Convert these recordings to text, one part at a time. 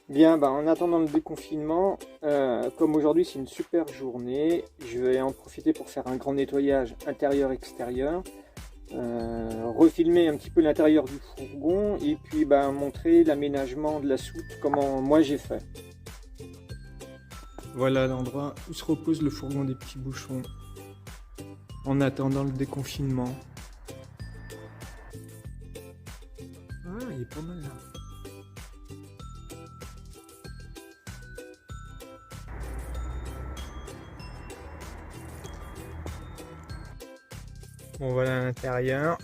Bien, bah, en attendant le déconfinement, comme aujourd'hui c'est une super journée, je vais en profiter pour faire un grand nettoyage intérieur-extérieur, refilmer un petit peu l'intérieur du fourgon et puis bah, montrer l'aménagement de la soute, comment moi j'ai fait. Voilà l'endroit où se repose le fourgon des petits bouchons en attendant le déconfinement. Ah, il est pas mal là. Bon voilà l'intérieur,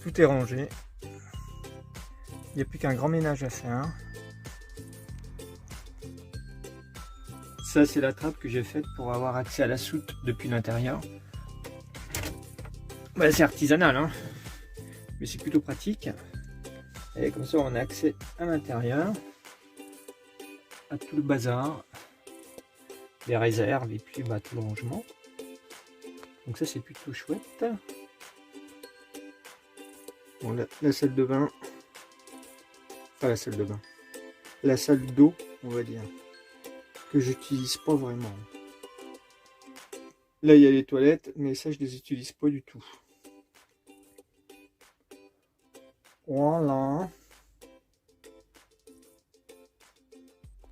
tout est rangé, il n'y a plus qu'un grand ménage à faire. Ça c'est la trappe que j'ai faite pour avoir accès à la soute depuis l'intérieur. Bah, c'est artisanal hein, mais c'est plutôt pratique. Et comme ça on a accès à l'intérieur, à tout le bazar, les réserves et puis bah, tout le rangement. Donc ça c'est plutôt chouette. Bon, la salle de bain, enfin la salle de bain, la salle d'eau on va dire, que j'utilise pas vraiment. Là il y a les toilettes, mais ça je les utilise pas du tout. Voilà.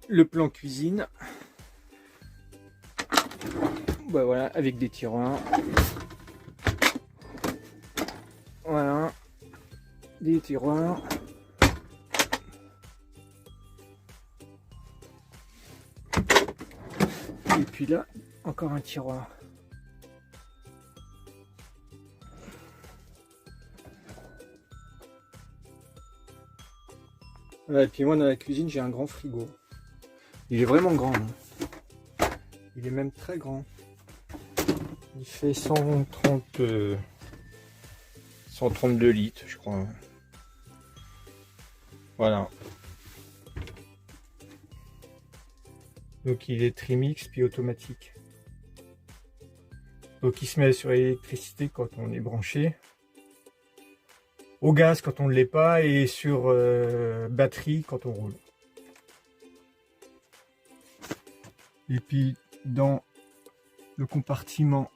Le plan cuisine. Bah voilà, avec des tiroirs. Voilà. Des tiroirs. Et puis là, encore un tiroir. Ouais, et puis moi dans la cuisine j'ai un grand frigo. Il est vraiment grand. Hein. Il est même très grand. Il fait 132 litres je crois. Voilà. Donc il est trimix puis automatique. Donc il se met sur l'électricité quand on est branché. Au gaz quand on ne l'est pas et sur batterie quand on roule. Et puis dans le compartiment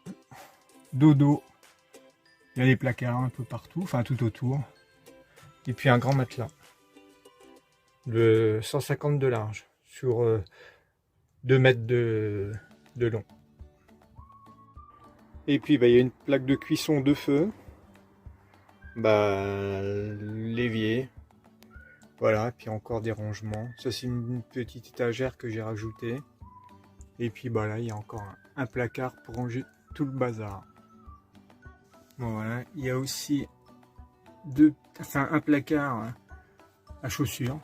dodo, il y a des placards un peu partout, enfin tout autour. Et puis un grand matelas de 150 de large sur 2 mètres de long. Et puis bah, il y a une plaque de cuisson de feu. Bah, l'évier, voilà, puis encore des rangements. Ça c'est une petite étagère que j'ai rajoutée. Et puis bah là il y a encore un placard pour ranger tout le bazar. Bon voilà, il y a aussi un placard à chaussures.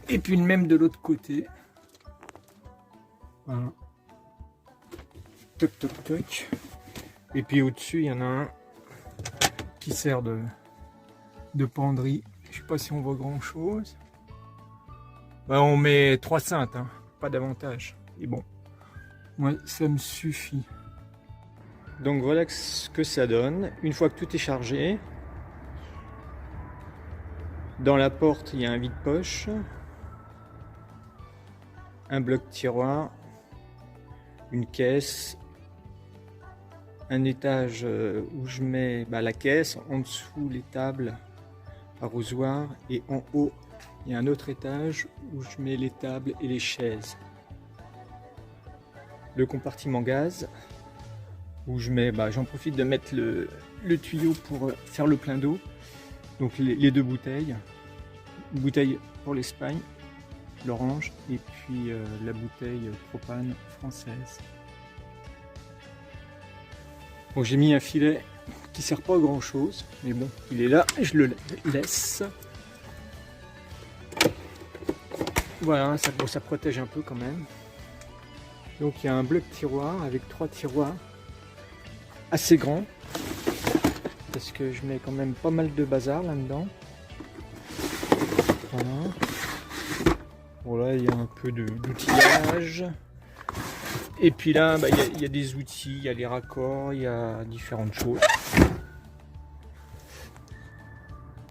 Et puis le même de l'autre côté. Voilà. Toc toc toc. Et puis au-dessus il y en a un qui sert de penderie. Je sais pas si on voit grand chose. Bah, on met 3 cintres, hein, pas davantage. Et bon, moi ça me suffit. Donc voilà ce que ça donne. Une fois que tout est chargé, dans la porte il y a un vide-poche, un bloc tiroir, une caisse, un étage où je mets la caisse, en dessous les tables, arrosoir, et en haut il y a un autre étage où je mets les tables et les chaises. Le compartiment gaz où je mets, j'en profite de mettre le tuyau pour faire le plein d'eau. Donc les 2 bouteilles, une bouteille pour l'Espagne, l'orange, et puis la bouteille propane française. Bon, j'ai mis un filet qui sert pas à grand chose, mais bon, il est là, je le laisse. Voilà, ça protège un peu quand même. Donc il y a un bloc tiroir avec 3 tiroirs assez grands, parce que je mets quand même pas mal de bazar là-dedans. Voilà. Bon là, il y a un peu d'outillage. Et puis là, il y a des outils, il y a les raccords, il y a différentes choses.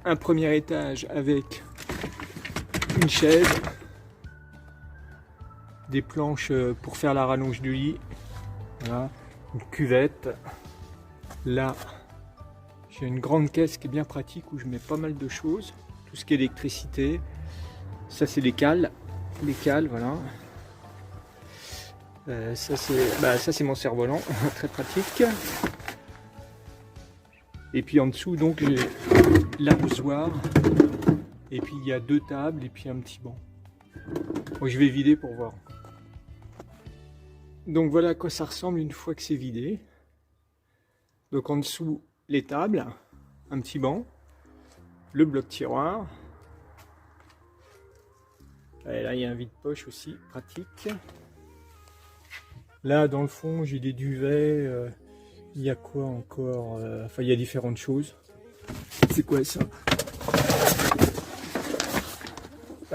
Un premier étage avec une chaise, des planches pour faire la rallonge du lit, voilà, une cuvette. Là, j'ai une grande caisse qui est bien pratique où je mets pas mal de choses, tout ce qui est électricité. Ça c'est les cales, voilà. Ça c'est mon cerf-volant, très pratique. Et puis en dessous donc j'ai l'arrosoir. Et puis il y a 2 tables et puis un petit banc. Bon, je vais vider pour voir. Donc voilà à quoi ça ressemble une fois que c'est vidé. Donc en dessous les tables, un petit banc, le bloc tiroir. Et là il y a un vide-poche aussi, pratique. Là dans le fond j'ai des duvets, il y a quoi encore, enfin il y a différentes choses. C'est quoi ça?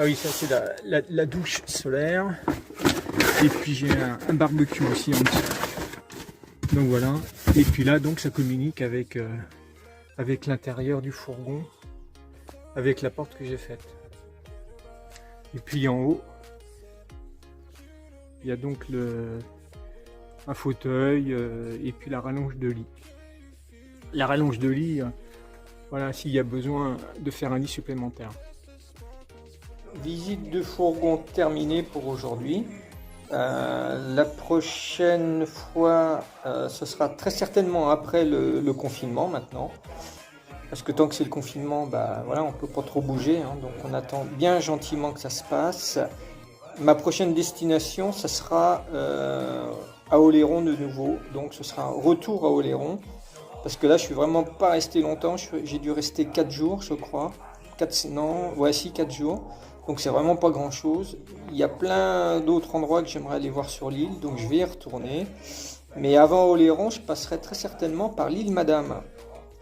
Ah oui, ça c'est la douche solaire. Et puis j'ai un barbecue aussi en dessous. Donc voilà. Et puis là donc ça communique avec l'intérieur du fourgon, avec la porte que j'ai faite. Et puis en haut, il y a donc un fauteuil et puis la rallonge de lit. La rallonge de lit, voilà, s'il y a besoin de faire un lit supplémentaire. Visite de fourgon terminée pour aujourd'hui. La prochaine fois, ce sera très certainement après le confinement maintenant. Parce que tant que c'est le confinement, bah, voilà, on ne peut pas trop bouger, hein, donc on attend bien gentiment que ça se passe. Ma prochaine destination, ça sera à Oléron de nouveau. Donc ce sera un retour à Oléron. Parce que là, je suis vraiment pas resté longtemps. J'ai dû rester 4 jours, je crois. 4 jours. Donc c'est vraiment pas grand chose. Il y a plein d'autres endroits que j'aimerais aller voir sur l'île. Donc je vais y retourner. Mais avant Oléron, je passerai très certainement par l'île Madame,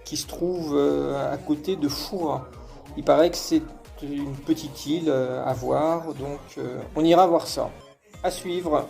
qui se trouve à côté de Foura. Il paraît que c'est une petite île à voir. Donc on ira voir ça. À suivre.